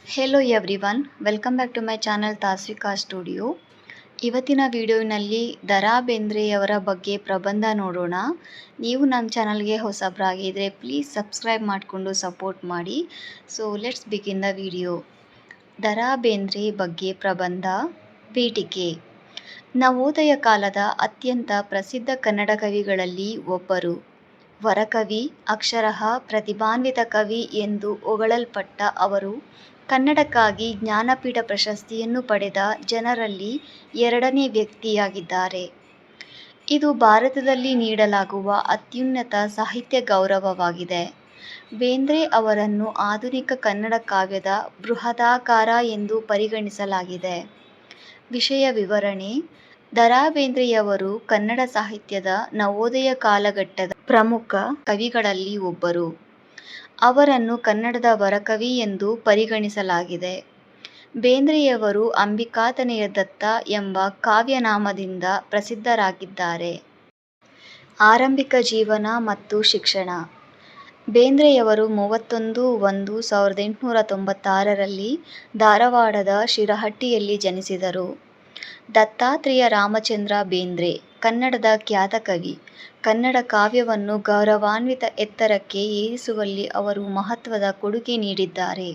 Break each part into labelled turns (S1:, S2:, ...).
S1: Hello everyone, welcome back to my channel Taswika studio. ಇವತ್ತಿನ ವಿಡಿಯೋನಲ್ಲಿ ದ.ರಾ ಬೇಂದ್ರೆಯವರ ಬಗ್ಗೆ ಪ್ರಬಂಧ ನೋಡೋಣ. ನೀವು ನಮ್ಮ ಚಾನಲ್ಗೆ ಹೊಸಬರಾಗಿದ್ದರೆ ಪ್ಲೀಸ್ ಸಬ್ಸ್ಕ್ರೈಬ್ ಮಾಡಿಕೊಂಡು ಸಪೋರ್ಟ್ ಮಾಡಿ. So let's begin the video. Da Ra Bendre ಬಗ್ಗೆ ಪ್ರಬಂಧ. ಪೀಠಿಕೆ. ನವೋದಯ ಕಾಲದ ಅತ್ಯಂತ ಪ್ರಸಿದ್ಧ ಕನ್ನಡ ಕವಿಗಳಲ್ಲಿ ಒಬ್ಬರು. ವರಕವಿ, ಅಕ್ಷರಶಃ ಪ್ರತಿಭಾನ್ವಿತ ಕವಿ ಎಂದು ಹೊಗಳಲ್ಪಟ್ಟ ಅವರು ಕನ್ನಡಕ್ಕಾಗಿ ಜ್ಞಾನಪೀಠ ಪ್ರಶಸ್ತಿಯನ್ನು ಪಡೆದ ಜನರಲ್ಲಿ ಎರಡನೇ ವ್ಯಕ್ತಿಯಾಗಿದ್ದಾರೆ. ಇದು ಭಾರತದಲ್ಲಿ ನೀಡಲಾಗುವ ಅತ್ಯುನ್ನತ ಸಾಹಿತ್ಯ ಗೌರವವಾಗಿದೆ. ಬೇಂದ್ರೆ ಅವರನ್ನು ಆಧುನಿಕ ಕನ್ನಡ ಕಾವ್ಯದ ಬೃಹದಾಕಾರ ಎಂದು ಪರಿಗಣಿಸಲಾಗಿದೆ. ವಿಷಯ ವಿವರಣೆ. ದ.ರಾ ಬೇಂದ್ರೆಯವರು ಕನ್ನಡ ಸಾಹಿತ್ಯದ ನವೋದಯ ಕಾಲಘಟ್ಟದ ಪ್ರಮುಖ ಕವಿಗಳಲ್ಲಿ ಒಬ್ಬರು. ಅವರನ್ನು ಕನ್ನಡದ ವರಕವಿ ಎಂದು ಪರಿಗಣಿಸಲಾಗಿದೆ. ಬೇಂದ್ರೆಯವರು ಅಂಬಿಕಾತನಯ ದತ್ತ ಎಂಬ ಕಾವ್ಯನಾಮದಿಂದ ಪ್ರಸಿದ್ಧರಾಗಿದ್ದಾರೆ. ಆರಂಭಿಕ ಜೀವನ ಮತ್ತು ಶಿಕ್ಷಣ. ಬೇಂದ್ರೆಯವರು 31/1/1896ರಲ್ಲಿ ಧಾರವಾಡದ ಶಿರಹಟ್ಟಿಯಲ್ಲಿ ಜನಿಸಿದರು. ದತ್ತಾತ್ರೇಯ ರಾಮಚಂದ್ರ ಬೇಂದ್ರೆ ಕನ್ನಡದ ಖ್ಯಾತ ಕವಿ. ಕನ್ನಡ ಕಾವ್ಯವನ್ನು ಗೌರವಾನ್ವಿತ ಎತ್ತರಕ್ಕೆ ಏರಿಸುವಲ್ಲಿ ಅವರು ಮಹತ್ವದ ಕೊಡುಗೆ ನೀಡಿದ್ದಾರೆ.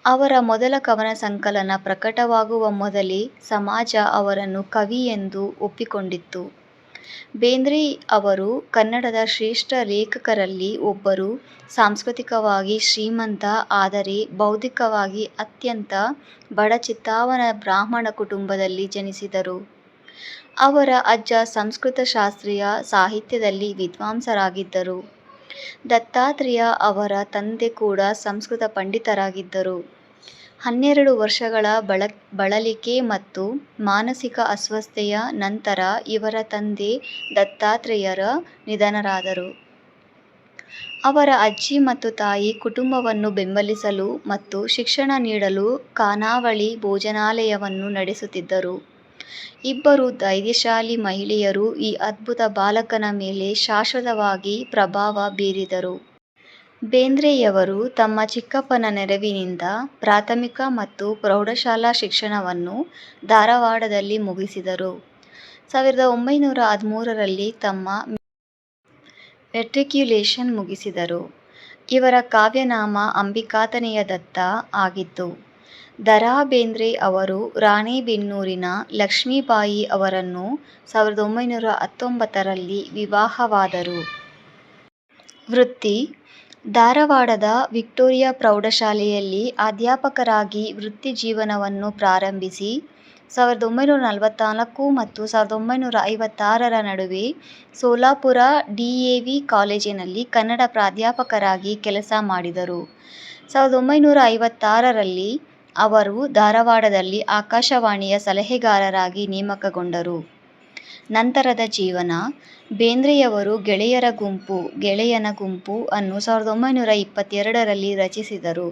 S1: ಅವರ ಮೊದಲ ಕವನ ಸಂಕಲನ ಪ್ರಕಟವಾಗುವ ಮೊದಲೇ ಸಮಾಜ ಅವರನ್ನು ಕವಿ ಎಂದು ಒಪ್ಪಿಕೊಂಡಿತ್ತು. ಬೇಂದ್ರೆ ಅವರು ಕನ್ನಡದ ಶ್ರೇಷ್ಠ ಲೇಖಕರಲ್ಲಿ ಒಬ್ಬರು. ಸಾಂಸ್ಕೃತಿಕವಾಗಿ ಶ್ರೀಮಂತ ಆದರೆ ಬೌದ್ಧಿಕವಾಗಿ ಅತ್ಯಂತ ಬಡ ಚಿತ್ತಾವನ ಬ್ರಾಹ್ಮಣ ಕುಟುಂಬದಲ್ಲಿ ಜನಿಸಿದರು. ಅವರ ಅಜ್ಜ ಸಂಸ್ಕೃತ ಶಾಸ್ತ್ರೀಯ ಸಾಹಿತ್ಯದಲ್ಲಿ ವಿದ್ವಾಂಸರಾಗಿದ್ದರು. ದತ್ತಾತ್ರೇಯ ಅವರ ತಂದೆ ಕೂಡ ಸಂಸ್ಕೃತ ಪಂಡಿತರಾಗಿದ್ದರು. 12 ವರ್ಷಗಳ ಬಳಲಿಕೆ ಮತ್ತು ಮಾನಸಿಕ ಅಸ್ವಸ್ಥತೆಯ ನಂತರ ಇವರ ತಂದೆ ದತ್ತಾತ್ರೇಯರ ನಿಧನರಾದರು. ಅವರ ಅಜ್ಜಿ ಮತ್ತು ತಾಯಿ ಕುಟುಂಬವನ್ನು ಬೆಂಬಲಿಸಲು ಮತ್ತು ಶಿಕ್ಷಣ ನೀಡಲು ಖಾನಾವಳಿ ಭೋಜನಾಲಯವನ್ನು ನಡೆಸುತ್ತಿದ್ದರು. ಇಬ್ಬರು ಧೈರ್ಯಶಾಲಿ ಮಹಿಳೆಯರು ಈ ಅದ್ಭುತ ಬಾಲಕನ ಮೇಲೆ ಶಾಶ್ವತವಾಗಿ ಪ್ರಭಾವ ಬೀರಿದರು. ಬೇಂದ್ರೆಯವರು ತಮ್ಮ ಚಿಕ್ಕಪ್ಪನ ನೆರವಿನಿಂದ ಪ್ರಾಥಮಿಕ ಮತ್ತು ಪ್ರೌಢಶಾಲಾ ಶಿಕ್ಷಣವನ್ನು ಧಾರವಾಡದಲ್ಲಿ ಮುಗಿಸಿದರು. 1913ರಲ್ಲಿ ತಮ್ಮ ಮೆಟ್ರಿಕ್ಯುಲೇಷನ್ ಮುಗಿಸಿದರು. ಇವರ ಕಾವ್ಯನಾಮ ಅಂಬಿಕಾತನಯ ದತ್ತ ಆಗಿತ್ತು. ದ.ರಾ ಬೇಂದ್ರೆ ಅವರು ರಾಣೇಬೆನ್ನೂರಿನ ಲಕ್ಷ್ಮೀಬಾಯಿ ಅವರನ್ನು 1919ರಲ್ಲಿ ವಿವಾಹವಾದರು. ವೃತ್ತಿ. ಧಾರವಾಡದ ವಿಕ್ಟೋರಿಯಾ ಪ್ರೌಢಶಾಲೆಯಲ್ಲಿ ಅಧ್ಯಾಪಕರಾಗಿ ವೃತ್ತಿ ಜೀವನವನ್ನು ಪ್ರಾರಂಭಿಸಿ 1944 ಮತ್ತು 1956ರ ನಡುವೆ ಸೊಲ್ಲಾಪುರ ಡಿ.ಎ.ವಿ. ಕಾಲೇಜಿನಲ್ಲಿ ಕನ್ನಡ ಪ್ರಾಧ್ಯಾಪಕರಾಗಿ ಕೆಲಸ ಮಾಡಿದರು. 1956ರಲ್ಲಿ ಅವರು ಧಾರವಾಡದಲ್ಲಿ ಆಕಾಶವಾಣಿಯ ಸಲಹೆಗಾರರಾಗಿ ನೇಮಕಗೊಂಡರು. ನಂತರದ ಜೀವನ. ಬೇಂದ್ರೆಯವರು ಗೆಳೆಯನ ಗುಂಪು ಅನ್ನು 1922ರಲ್ಲಿ ರಚಿಸಿದರು.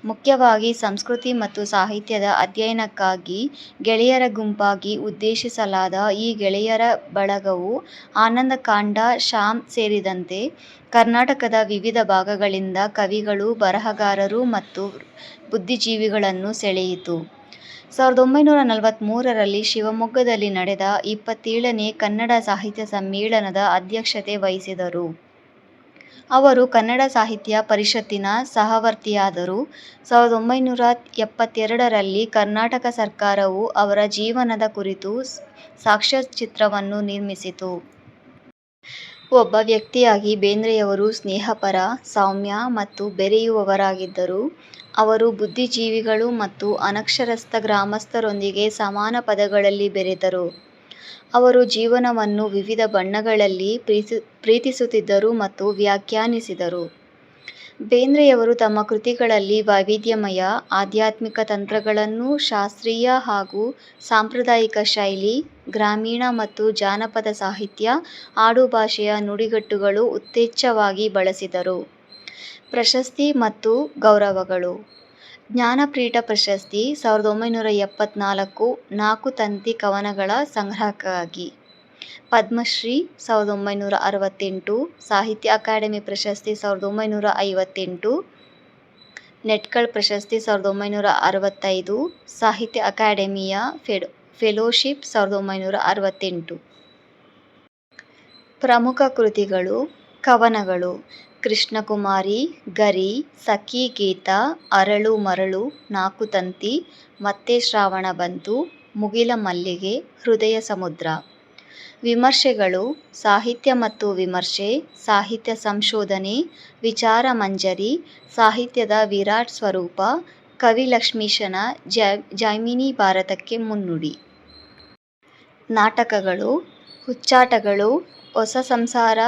S1: ಮುಖ್ಯವಾಗಿ ಸಂಸ್ಕೃತಿ ಮತ್ತು ಸಾಹಿತ್ಯದ ಅಧ್ಯಯನಕ್ಕಾಗಿ ಗೆಳೆಯರ ಗುಂಪಾಗಿ ಉದ್ದೇಶಿಸಲಾದ ಈ ಗೆಳೆಯರ ಬಳಗವು ಆನಂದಕಾಂಡ, ಶ್ಯಾಮ್ ಸೇರಿದಂತೆ ಕರ್ನಾಟಕದ ವಿವಿಧ ಭಾಗಗಳಿಂದ ಕವಿಗಳು, ಬರಹಗಾರರು ಮತ್ತು ಬುದ್ಧಿಜೀವಿಗಳನ್ನು ಸೆಳೆಯಿತು. 1943ರಲ್ಲಿ ಶಿವಮೊಗ್ಗದಲ್ಲಿ ನಡೆದ 27ನೇ ಕನ್ನಡ ಸಾಹಿತ್ಯ ಸಮ್ಮೇಳನದ ಅಧ್ಯಕ್ಷತೆ ವಹಿಸಿದರು. ಅವರು ಕನ್ನಡ ಸಾಹಿತ್ಯ ಪರಿಷತ್ತಿನ ಸಹವರ್ತಿಯಾದರು. 1972ರಲ್ಲಿ ಕರ್ನಾಟಕ ಸರ್ಕಾರವು ಅವರ ಜೀವನದ ಕುರಿತು ಸಾಕ್ಷ್ಯಚಿತ್ರವನ್ನು ನಿರ್ಮಿಸಿತು. ಒಬ್ಬ ವ್ಯಕ್ತಿಯಾಗಿ ಬೇಂದ್ರೆಯವರು ಸ್ನೇಹಪರ, ಸೌಮ್ಯ ಮತ್ತು ಬೆರೆಯುವವರಾಗಿದ್ದರು. ಅವರು ಬುದ್ಧಿಜೀವಿಗಳು ಮತ್ತು ಅನಕ್ಷರಸ್ಥ ಗ್ರಾಮಸ್ಥರೊಂದಿಗೆ ಸಮಾನ ಪದಗಳಲ್ಲಿ ಬೆರೆತರು. ಅವರು ಜೀವನವನ್ನು ವಿವಿಧ ಬಣ್ಣಗಳಲ್ಲಿ ಪ್ರೀತಿಸುತ್ತಿದ್ದರು ಮತ್ತು ವ್ಯಾಖ್ಯಾನಿಸಿದರು. ಬೇಂದ್ರೆಯವರು ತಮ್ಮ ಕೃತಿಗಳಲ್ಲಿ ವೈವಿಧ್ಯಮಯ ಆಧ್ಯಾತ್ಮಿಕ ತಂತ್ರಗಳನ್ನು, ಶಾಸ್ತ್ರೀಯ ಹಾಗೂ ಸಾಂಪ್ರದಾಯಿಕ ಶೈಲಿ, ಗ್ರಾಮೀಣ ಮತ್ತು ಜಾನಪದ ಸಾಹಿತ್ಯ, ಆಡುಭಾಷೆಯ ನುಡಿಗಟ್ಟುಗಳು ಯಥೇಚ್ಛವಾಗಿ ಬಳಸಿದರು. ಪ್ರಶಸ್ತಿ ಮತ್ತು ಗೌರವಗಳು. ಜ್ಞಾನಪೀಠ ಪ್ರಶಸ್ತಿ 1974 4 ತಂತಿ ಕವನಗಳ ಸಂಗ್ರಹಕ್ಕಾಗಿ. ಪದ್ಮಶ್ರೀ 1968, ಸಾಹಿತ್ಯ ಅಕಾಡೆಮಿ ಪ್ರಶಸ್ತಿ 1958, ನೆಟ್ಕಳ್ ಪ್ರಶಸ್ತಿ 1965, ಸಾಹಿತ್ಯ ಅಕಾಡೆಮಿಯ ಫೆಲೋಶಿಪ್ 1968. ಪ್ರಮುಖ ಕೃತಿಗಳು: ಕವನಗಳು: ಕೃಷ್ಣಕುಮಾರಿ, ಗರಿ, ಸಖಿ ಗೀತಾ, ಅರಳು ಮರಳು, ನಾಕುತಂತಿ, ಮತ್ತೆ ಶ್ರಾವಣ ಬಂತು, ಮುಗಿಲ ಮಲ್ಲಿಗೆ, ಹೃದಯ ಸಮುದ್ರ. ವಿಮರ್ಶೆಗಳು: ಸಾಹಿತ್ಯ ಮತ್ತು ವಿಮರ್ಶೆ, ಸಾಹಿತ್ಯ ಸಂಶೋಧನೆ, ವಿಚಾರ ಮಂಜರಿ, ಸಾಹಿತ್ಯದ ವಿರಾಟ್ ಸ್ವರೂಪ, ಕವಿ ಲಕ್ಷ್ಮೀಶನ ಜೈಮಿನಿ ಭಾರತಕ್ಕೆ ಮುನ್ನುಡಿ. ನಾಟಕಗಳು: ಹುಚ್ಚಾಟಗಳು, ಹೊಸ ಸಂಸಾರ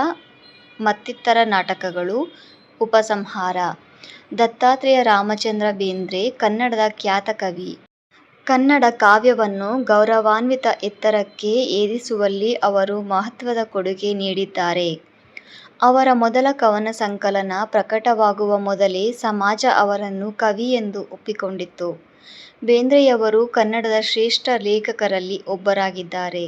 S1: ಮತ್ತಿತರ ನಾಟಕಗಳು. ಉಪಸಂಹಾರ: ದತ್ತಾತ್ರೇಯ ರಾಮಚಂದ್ರ ಬೇಂದ್ರೆ ಕನ್ನಡದ ಖ್ಯಾತ ಕವಿ. ಕನ್ನಡ ಕಾವ್ಯವನ್ನು ಗೌರವಾನ್ವಿತ ಎತ್ತರಕ್ಕೆ ಏರಿಸುವಲ್ಲಿ ಅವರು ಮಹತ್ವದ ಕೊಡುಗೆ ನೀಡಿದ್ದಾರೆ. ಅವರ ಮೊದಲ ಕವನ ಸಂಕಲನ ಪ್ರಕಟವಾಗುವ ಮೊದಲೇ ಸಮಾಜ ಅವರನ್ನು ಕವಿ ಎಂದು ಒಪ್ಪಿಕೊಂಡಿತ್ತು. ಬೇಂದ್ರೆಯವರು ಕನ್ನಡದ ಶ್ರೇಷ್ಠ ಲೇಖಕರಲ್ಲಿ ಒಬ್ಬರಾಗಿದ್ದಾರೆ.